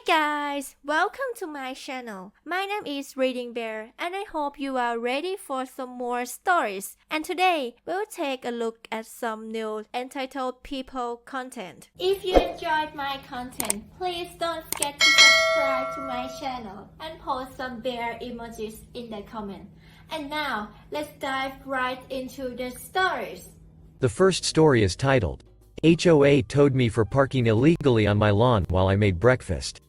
guys, welcome to my channel. My name is ReadingBear and I hope you are ready for some more stories. And today, we'll take a look at some new entitled people content. If you enjoyed my content, please don't forget to subscribe to my channel and post some bear emojis in the comment. And now, let's dive right into the stories. The first story is titled, HOA towed me for parking illegally on my lawn while I made breakfast.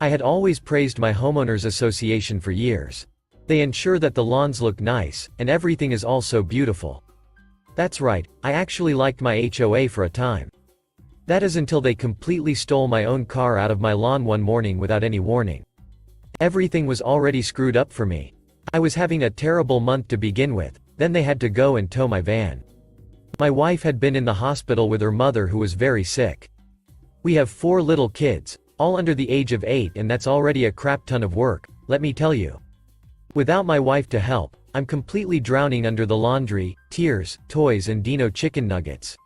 I had always praised my homeowners association for years. They ensure that the lawns look nice, and everything is also beautiful. That's right, I actually liked my HOA for a time. That is until they completely stole my own car out of my lawn one morning without any warning. Everything was already screwed up for me. I was having a terrible month to begin with, then they had to go and tow my van. My wife had been in the hospital with her mother who was very sick. We have 4 little kids, all under the age of 8, and that's already a crap ton of work, let me tell you. Without my wife to help, I'm completely drowning under the laundry, tears, toys and Dino chicken nuggets.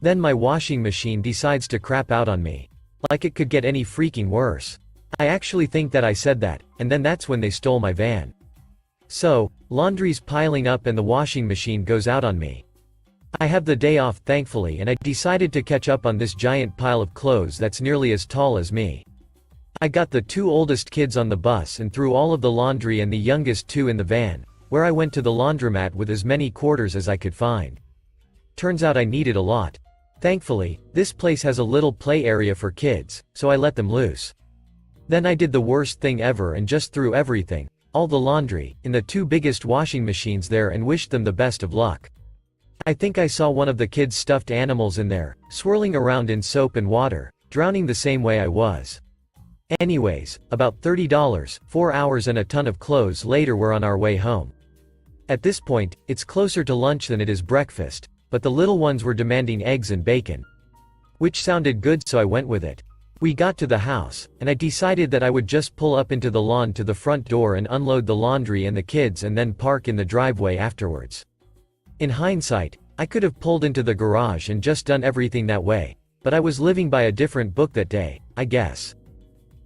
Then my washing machine decides to crap out on me. Like it could get any freaking worse. I actually think that I said that, and then that's when they stole my van. So, laundry's piling up and the washing machine goes out on me. I have the day off thankfully, and I decided to catch up on this giant pile of clothes that's nearly as tall as me. I got the 2 oldest kids on the bus and threw all of the laundry and the youngest 2 in the van, where I went to the laundromat with as many quarters as I could find. Turns out I needed a lot. Thankfully, this place has a little play area for kids, so I let them loose. Then I did the worst thing ever and just threw everything, all the laundry, in the 2 biggest washing machines there and wished them the best of luck. I think I saw one of the kids' stuffed animals in there, swirling around in soap and water, drowning the same way I was. Anyways, about $30, 4 hours and a ton of clothes later we're on our way home. At this point, it's closer to lunch than it is breakfast, but the little ones were demanding eggs and bacon. Which sounded good, so I went with it. We got to the house, and I decided that I would just pull up into the lawn to the front door and unload the laundry and the kids and then park in the driveway afterwards. In hindsight, I could have pulled into the garage and just done everything that way, but I was living by a different book that day, I guess.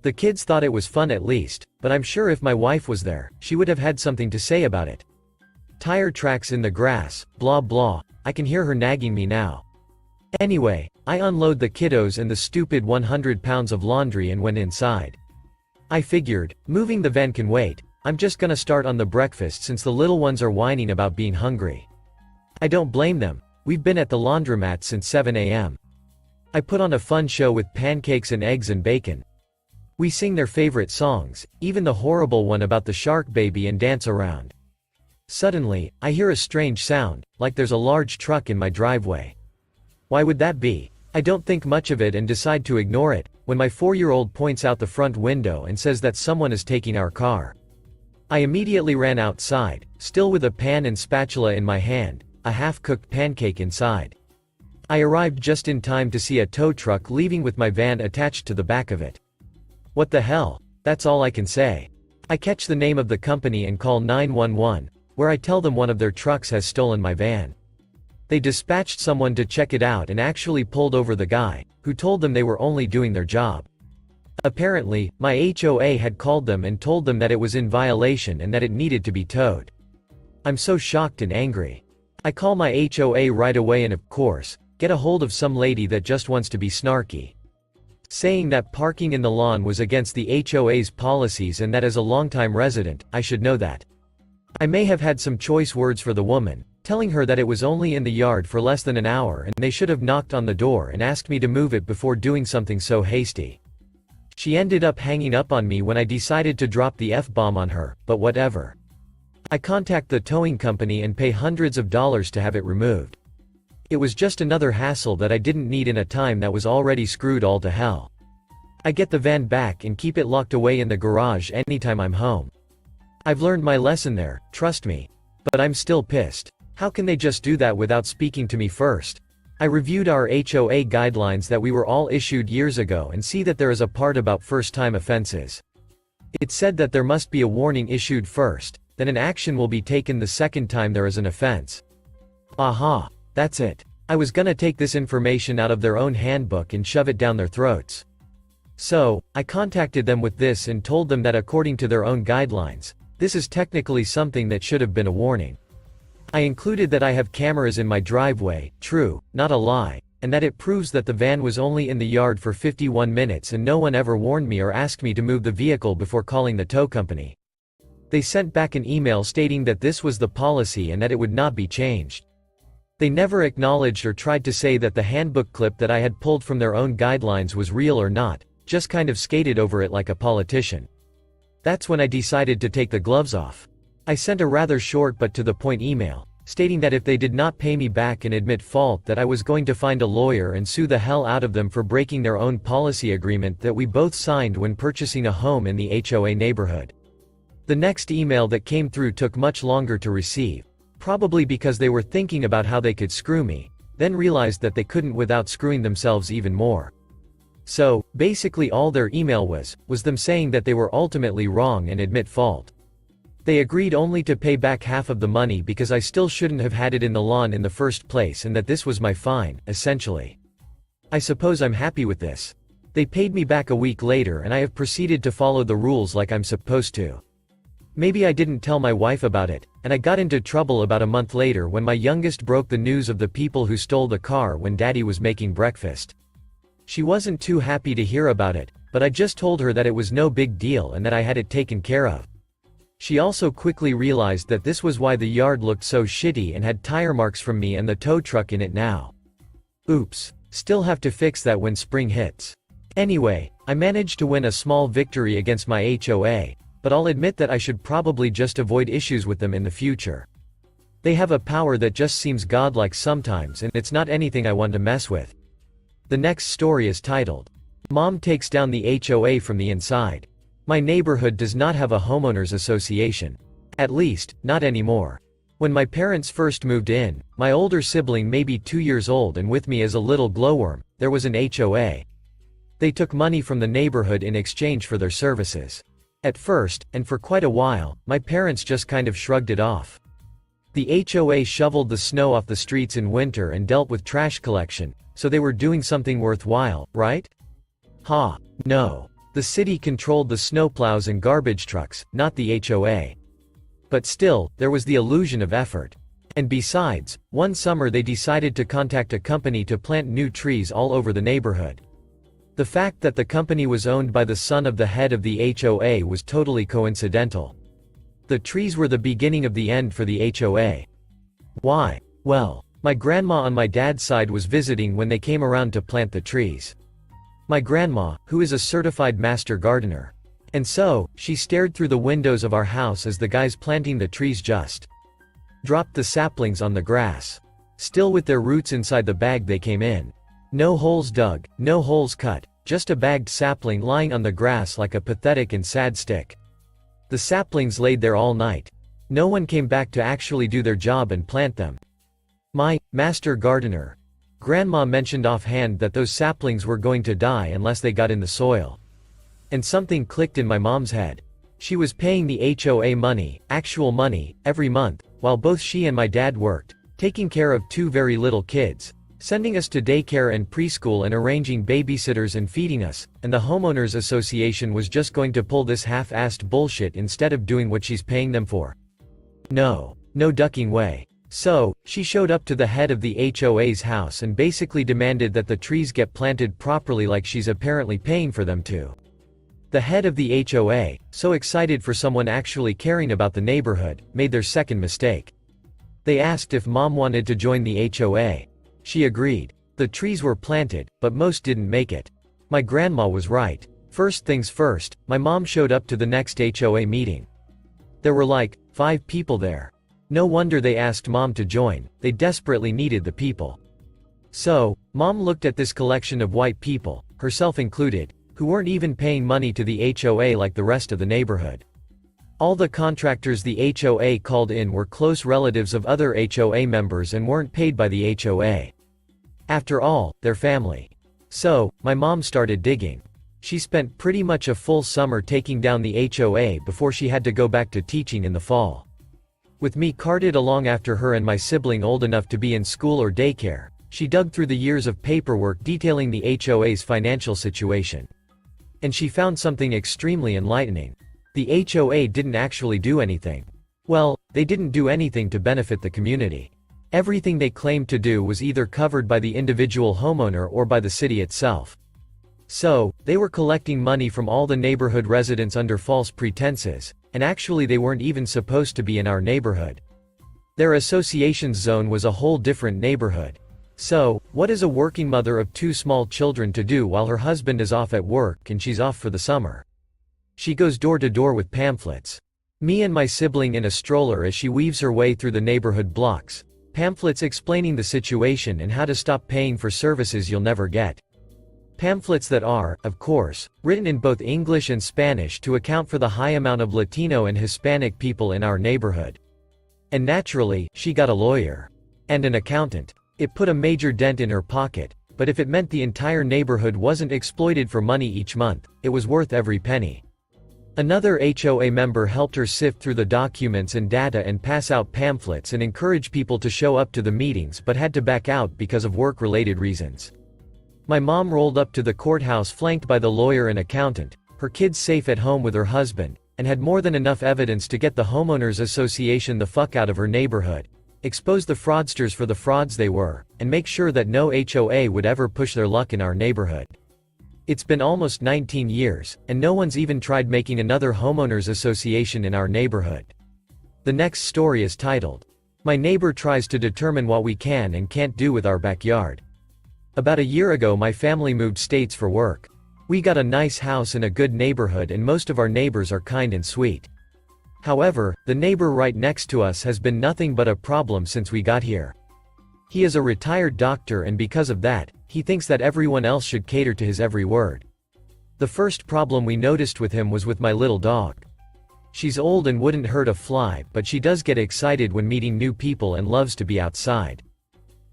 The kids thought it was fun at least, but I'm sure if my wife was there, she would have had something to say about it. Tire tracks in the grass, blah blah, I can hear her nagging me now. Anyway, I unload the kiddos and the stupid 100 pounds of laundry and went inside. I figured, moving the van can wait, I'm just gonna start on the breakfast since the little ones are whining about being hungry. I don't blame them, we've been at the laundromat since 7 a.m. I put on a fun show with pancakes and eggs and bacon. We sing their favorite songs, even the horrible one about the shark baby, and dance around. Suddenly, I hear a strange sound, like there's a large truck in my driveway. Why would that be? I don't think much of it and decide to ignore it, when my 4-year-old points out the front window and says that someone is taking our car. I immediately ran outside, still with a pan and spatula in my hand, a half-cooked pancake inside. I arrived just in time to see a tow truck leaving with my van attached to the back of it. What the hell? That's all I can say. I catch the name of the company and call 911, where I tell them one of their trucks has stolen my van. They dispatched someone to check it out and actually pulled over the guy, who told them they were only doing their job. Apparently, my HOA had called them and told them that it was in violation and that it needed to be towed. I'm so shocked and angry. I call my HOA right away and of course, get a hold of some lady that just wants to be snarky. Saying that parking in the lawn was against the HOA's policies and that as a longtime resident, I should know that. I may have had some choice words for the woman, telling her that it was only in the yard for less than an hour and they should have knocked on the door and asked me to move it before doing something so hasty. She ended up hanging up on me when I decided to drop the F-bomb on her, but whatever. I contact the towing company and pay hundreds of dollars to have it removed. It was just another hassle that I didn't need in a time that was already screwed all to hell. I get the van back and keep it locked away in the garage anytime I'm home. I've learned my lesson there, trust me. But I'm still pissed. How can they just do that without speaking to me first? I reviewed our HOA guidelines that we were all issued years ago and see that there is a part about first-time offenses. It said that there must be a warning issued first, then an action will be taken the second time there is an offense. Aha, that's it. I was gonna take this information out of their own handbook and shove it down their throats. So, I contacted them with this and told them that according to their own guidelines, this is technically something that should have been a warning. I included that I have cameras in my driveway, true, not a lie, and that it proves that the van was only in the yard for 51 minutes and no one ever warned me or asked me to move the vehicle before calling the tow company. They sent back an email stating that this was the policy and that it would not be changed. They never acknowledged or tried to say that the handbook clip that I had pulled from their own guidelines was real or not, just kind of skated over it like a politician. That's when I decided to take the gloves off. I sent a rather short but to the point email, stating that if they did not pay me back and admit fault that I was going to find a lawyer and sue the hell out of them for breaking their own policy agreement that we both signed when purchasing a home in the HOA neighborhood. The next email that came through took much longer to receive, probably because they were thinking about how they could screw me, then realized that they couldn't without screwing themselves even more. So, basically all their email was them saying that they were ultimately wrong and admit fault. They agreed only to pay back half of the money because I still shouldn't have had it in the lawn in the first place and that this was my fine, essentially. I suppose I'm happy with this. They paid me back a week later and I have proceeded to follow the rules like I'm supposed to. Maybe I didn't tell my wife about it, and I got into trouble about a month later when my youngest broke the news of the people who stole the car when Daddy was making breakfast. She wasn't too happy to hear about it, but I just told her that it was no big deal and that I had it taken care of. She also quickly realized that this was why the yard looked so shitty and had tire marks from me and the tow truck in it now. Oops, still have to fix that when spring hits. Anyway, I managed to win a small victory against my HOA, but I'll admit that I should probably just avoid issues with them in the future. They have a power that just seems godlike sometimes and it's not anything I want to mess with. The next story is titled, Mom Takes Down the HOA from the Inside. My neighborhood does not have a homeowners association. At least, not anymore. When my parents first moved in, my older sibling maybe 2 years old and with me as a little glowworm, there was an HOA. They took money from the neighborhood in exchange for their services. At first, and for quite a while, my parents just kind of shrugged it off. The HOA shoveled the snow off the streets in winter and dealt with trash collection, so they were doing something worthwhile, right? Ha, no. The city controlled the snowplows and garbage trucks, not the HOA. But still, there was the illusion of effort. And besides, one summer they decided to contact a company to plant new trees all over the neighborhood. The fact that the company was owned by the son of the head of the HOA was totally coincidental. The trees were the beginning of the end for the HOA. Why? Well, my grandma on my dad's side was visiting when they came around to plant the trees. My grandma, who is a certified master gardener. And so, she stared through the windows of our house as the guys planting the trees just dropped the saplings on the grass. Still with their roots inside the bag they came in. No holes dug, no holes cut, just a bagged sapling lying on the grass like a pathetic and sad stick. The saplings laid there all night. No one came back to actually do their job and plant them. My master gardener grandma mentioned offhand that those saplings were going to die unless they got in the soil. And something clicked in my mom's head. She was paying the HOA money, actual money, every month, while both she and my dad worked, taking care of 2 very little kids, sending us to daycare and preschool and arranging babysitters and feeding us, and the homeowners association was just going to pull this half-assed bullshit instead of doing what she's paying them for. No ducking way. So, she showed up to the head of the HOA's house and basically demanded that the trees get planted properly like she's apparently paying for them to. The head of the HOA, so excited for someone actually caring about the neighborhood, made their second mistake. They asked if Mom wanted to join the HOA. She agreed. The trees were planted, but most didn't make it. My grandma was right. First things first, my mom showed up to the next HOA meeting. There were like 5 people there. No wonder they asked Mom to join, they desperately needed the people. So, Mom looked at this collection of white people, herself included, who weren't even paying money to the HOA like the rest of the neighborhood. All the contractors the HOA called in were close relatives of other HOA members and weren't paid by the HOA. After all, they're family. So, my mom started digging. She spent pretty much a full summer taking down the HOA before she had to go back to teaching in the fall. With me carted along after her and my sibling old enough to be in school or daycare, she dug through the years of paperwork detailing the HOA's financial situation. And she found something extremely enlightening. The HOA didn't actually do anything. Well, they didn't do anything to benefit the community. Everything they claimed to do was either covered by the individual homeowner or by the city itself. So, they were collecting money from all the neighborhood residents under false pretenses, and actually they weren't even supposed to be in our neighborhood. Their association's zone was a whole different neighborhood. So, what is a working mother of 2 small children to do while her husband is off at work and she's off for the summer? She goes door to door with pamphlets. Me and my sibling in a stroller as she weaves her way through the neighborhood blocks. Pamphlets explaining the situation and how to stop paying for services you'll never get. Pamphlets that are, of course, written in both English and Spanish to account for the high amount of Latino and Hispanic people in our neighborhood. And naturally, she got a lawyer. And an accountant. It put a major dent in her pocket, but if it meant the entire neighborhood wasn't exploited for money each month, it was worth every penny. Another HOA member helped her sift through the documents and data and pass out pamphlets and encourage people to show up to the meetings but had to back out because of work-related reasons. My mom rolled up to the courthouse flanked by the lawyer and accountant, her kids safe at home with her husband, and had more than enough evidence to get the homeowners association the fuck out of her neighborhood, expose the fraudsters for the frauds they were, and make sure that no HOA would ever push their luck in our neighborhood. It's been almost 19 years, and no one's even tried making another homeowners association in our neighborhood. The next story is titled, "My Neighbor Tries to Determine What We Can and Can't Do with Our Backyard." About a year ago my family moved states for work. We got a nice house in a good neighborhood and most of our neighbors are kind and sweet. However, the neighbor right next to us has been nothing but a problem since we got here. He is a retired doctor and because of that, he thinks that everyone else should cater to his every word. The first problem we noticed with him was with my little dog. She's old and wouldn't hurt a fly, but she does get excited when meeting new people and loves to be outside.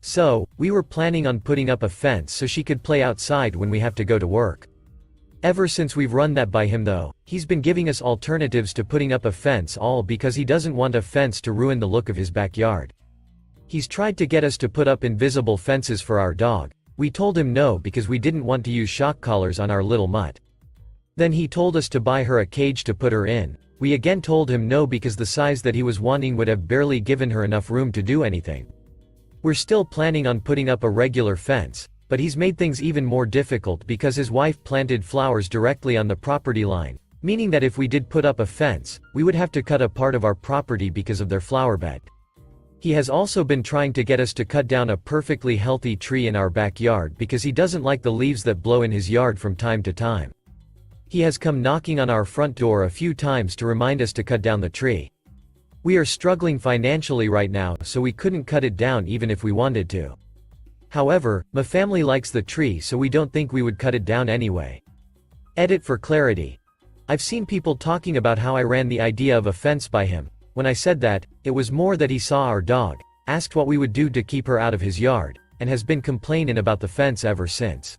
So, we were planning on putting up a fence so she could play outside when we have to go to work. Ever since we've run that by him though, he's been giving us alternatives to putting up a fence all because he doesn't want a fence to ruin the look of his backyard. He's tried to get us to put up invisible fences for our dog. We told him no because we didn't want to use shock collars on our little mutt. Then he told us to buy her a cage to put her in. We again told him no because the size that he was wanting would have barely given her enough room to do anything. We're still planning on putting up a regular fence, but he's made things even more difficult because his wife planted flowers directly on the property line, meaning that if we did put up a fence, we would have to cut a part of our property because of their flower bed. He has also been trying to get us to cut down a perfectly healthy tree in our backyard because he doesn't like the leaves that blow in his yard from time to time. He has come knocking on our front door a few times to remind us to cut down the tree. We are struggling financially right now so we couldn't cut it down even if we wanted to. However, my family likes the tree so we don't think we would cut it down anyway. Edit for clarity. I've seen people talking about how I ran the idea of a fence by him. When I said that, it was more that he saw our dog, asked what we would do to keep her out of his yard, and has been complaining about the fence ever since.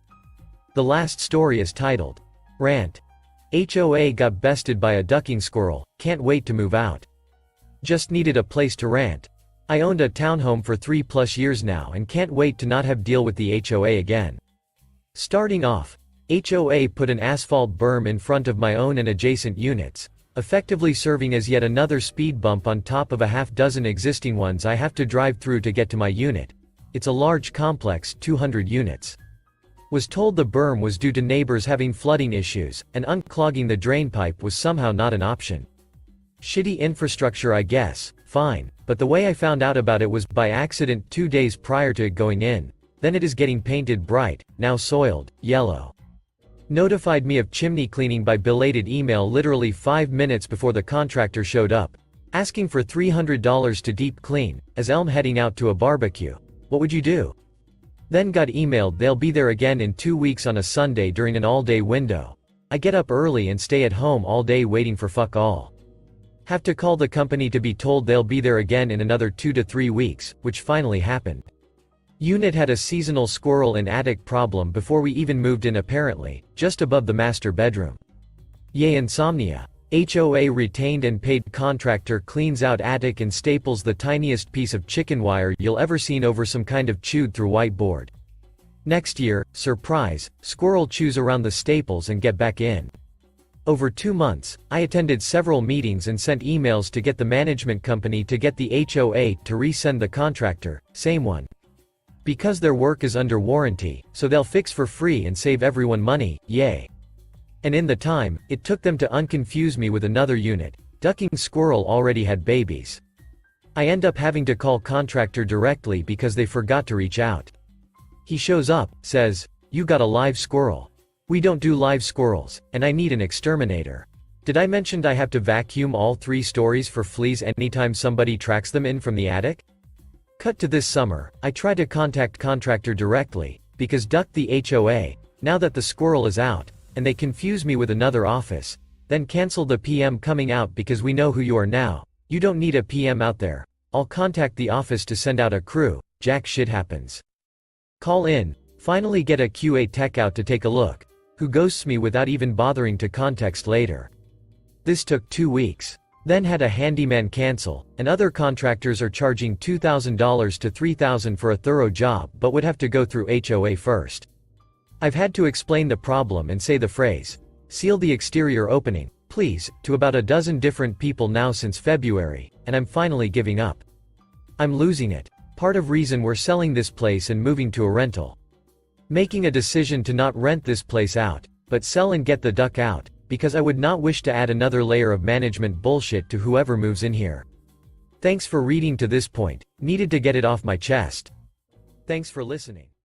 The last story is titled, Rant. HOA got bested by a ducking squirrel, can't wait to move out. Just needed a place to rant. I owned a townhome for 3+ years now and can't wait to not have deal with the HOA again. Starting off, HOA put an asphalt berm in front of my own and adjacent units, effectively serving as yet another speed bump on top of a half-dozen existing ones I have to drive through to get to my unit. It's a large complex, 200 units. Was told the berm was due to neighbors having flooding issues, and unclogging the drain pipe was somehow not an option. Shitty infrastructure I guess, fine, but the way I found out about it was by accident 2 days prior to it going in. Then it is getting painted bright, now soiled, yellow. Notified me of chimney cleaning by belated email literally 5 minutes before the contractor showed up, asking for $300 to deep clean, as I'm heading out to a barbecue. What would you do? Then got emailed they'll be there again in 2 weeks on a Sunday during an all-day window. I get up early and stay at home all day waiting for fuck all. Have to call the company to be told they'll be there again in another 2 to 3 weeks, which finally happened. Unit had a seasonal squirrel in attic problem before we even moved in apparently, just above the master bedroom. Yay insomnia. HOA retained and paid contractor cleans out attic and staples the tiniest piece of chicken wire you'll ever seen over some kind of chewed through whiteboard. Next year, surprise, squirrel chews around the staples and get back in. Over 2 months, I attended several meetings and sent emails to get the management company to get the HOA to resend the contractor, same one. Because their work is under warranty, so they'll fix for free and save everyone money, yay. And in the time, it took them to unconfuse me with another unit, ducking squirrel already had babies. I end up having to call contractor directly because they forgot to reach out. He shows up, says, "You got a live squirrel. We don't do live squirrels, and I need an exterminator. Did I mention I have to vacuum all 3 stories for fleas anytime somebody tracks them in from the attic?" Cut to this summer, I try to contact contractor directly, because ducked the HOA, now that the squirrel is out, and they confuse me with another office, then cancel the PM coming out because we know who you are now, you don't need a PM out there, I'll contact the office to send out a crew, jack shit happens. Call in, finally get a QA tech out to take a look, who ghosts me without even bothering to context later. This took 2 weeks. Then had a handyman cancel, and other contractors are charging $2,000 to $3,000 for a thorough job but would have to go through HOA first. I've had to explain the problem and say the phrase, "Seal the exterior opening, please," to about a dozen different people now since February, and I'm finally giving up. I'm losing it. Part of reason we're selling this place and moving to a rental. Making a decision to not rent this place out, but sell and get the duck out, because I would not wish to add another layer of management bullshit to whoever moves in here. Thanks for reading to this point, needed to get it off my chest. Thanks for listening.